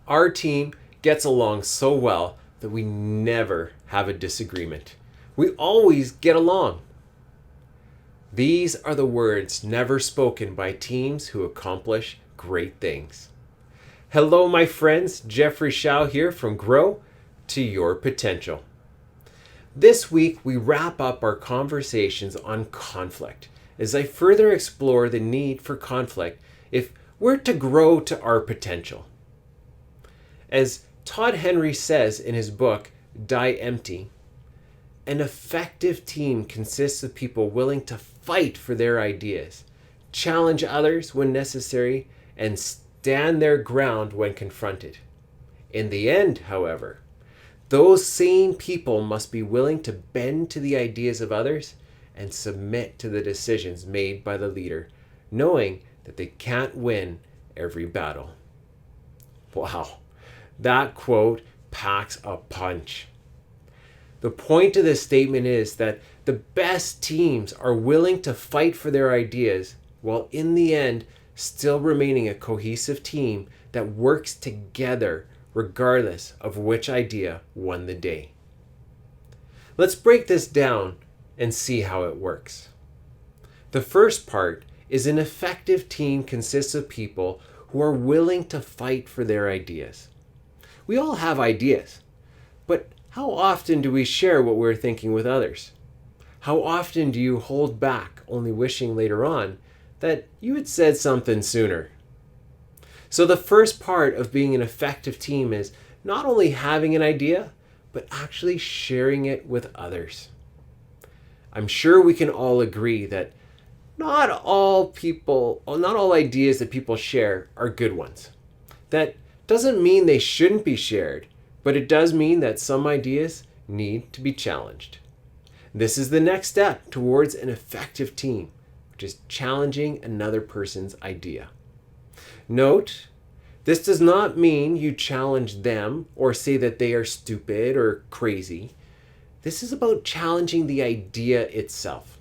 Our team gets along so well that we never have a disagreement. We always get along. These are the words never spoken by teams who accomplish great things. Hello, my friends. Jeffrey Shao here from Grow to Your Potential. This week, we wrap up our conversations on conflict as I further explore the need for conflict if we're to grow to our potential. As Todd Henry says in his book, Die Empty, an effective team consists of people willing to fight for their ideas, challenge others when necessary, and stand their ground when confronted. In the end, however, those same people must be willing to bend to the ideas of others and submit to the decisions made by the leader, knowing that they can't win every battle. Wow, that quote packs a punch. The point of this statement is that the best teams are willing to fight for their ideas while in the end still remaining a cohesive team that works together regardless of which idea won the day. Let's break this down and see how it works. The first part is an effective team consists of people who are willing to fight for their ideas. We all have ideas, but how often do we share what we're thinking with others? How often do you hold back, only wishing later on that you had said something sooner? So the first part of being an effective team is not only having an idea, but actually sharing it with others. I'm sure we can all agree that not all ideas that people share are good ones. That doesn't mean they shouldn't be shared, but it does mean that some ideas need to be challenged. This is the next step towards an effective team, which is challenging another person's idea. Note, this does not mean you challenge them or say that they are stupid or crazy. This is about challenging the idea itself,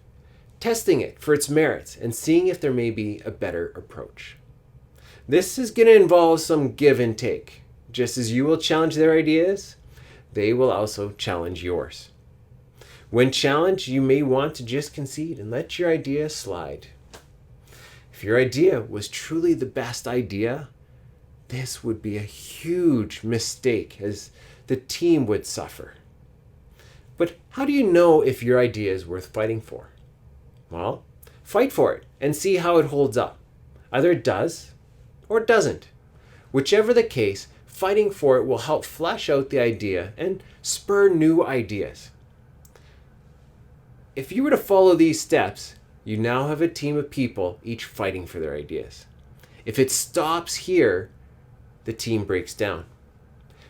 testing it for its merits, and seeing if there may be a better approach. This is going to involve some give and take. Just as you will challenge their ideas, they will also challenge yours. When challenged, you may want to just concede and let your idea slide. If your idea was truly the best idea, this would be a huge mistake as the team would suffer. But how do you know if your idea is worth fighting for? Well, fight for it and see how it holds up. Either it does or it doesn't. Whichever the case, fighting for it will help flesh out the idea and spur new ideas. If you were to follow these steps, you now have a team of people each fighting for their ideas. If it stops here, the team breaks down.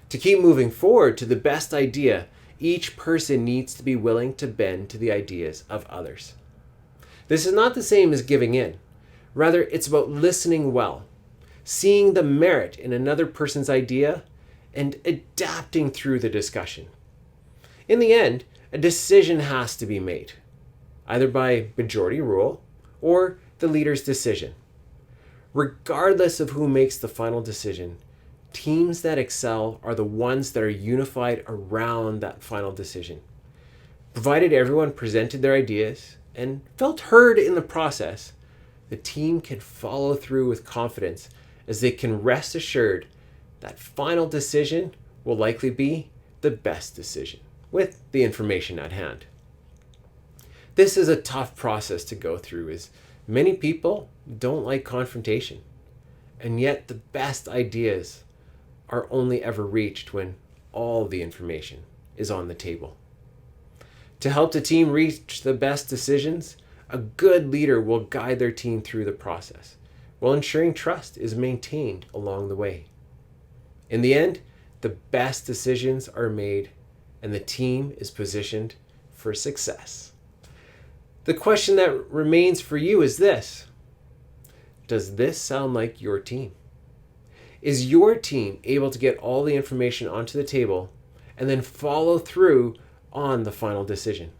To keep moving forward to the best idea, each person needs to be willing to bend to the ideas of others. This is not the same as giving in. Rather, it's about listening well, seeing the merit in another person's idea, and adapting through the discussion. In the end, a decision has to be made, either by majority rule or the leader's decision. Regardless of who makes the final decision, teams that excel are the ones that are unified around that final decision. Provided everyone presented their ideas and felt heard in the process, the team can follow through with confidence as they can rest assured that final decision will likely be the best decision with the information at hand. This is a tough process to go through as many people don't like confrontation, and yet the best ideas are only ever reached when all the information is on the table. To help the team reach the best decisions, a good leader will guide their team through the process while ensuring trust is maintained along the way. In the end, the best decisions are made and the team is positioned for success. The question that remains for you is this: does this sound like your team? Is your team able to get all the information onto the table and then follow through on the final decision?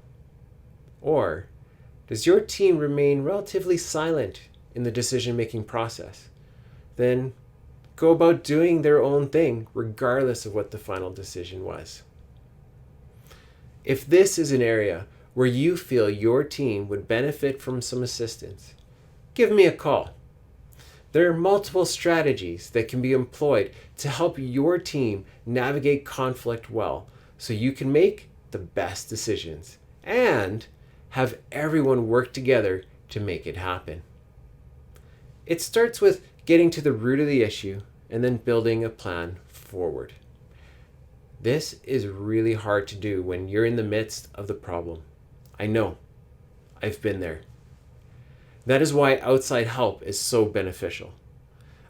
Or does your team remain relatively silent in the decision-making process? Then go about doing their own thing regardless of what the final decision was. If this is an area where you feel your team would benefit from some assistance, give me a call. There are multiple strategies that can be employed to help your team navigate conflict well so you can make the best decisions and have everyone work together to make it happen. It starts with getting to the root of the issue and then building a plan forward. This is really hard to do when you're in the midst of the problem. I know. I've been there. That is why outside help is so beneficial.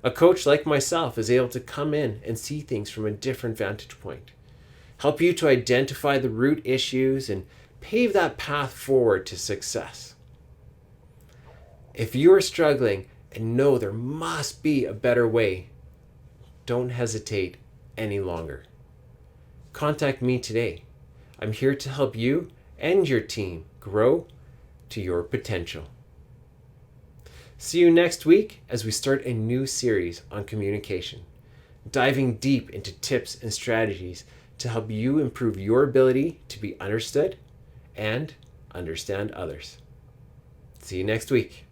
A coach like myself is able to come in and see things from a different vantage point, help you to identify the root issues and pave that path forward to success. If you are struggling and know there must be a better way, don't hesitate any longer. Contact me today. I'm here to help you and your team grow to your potential. See you next week as we start a new series on communication, diving deep into tips and strategies to help you improve your ability to be understood and understand others. See you next week.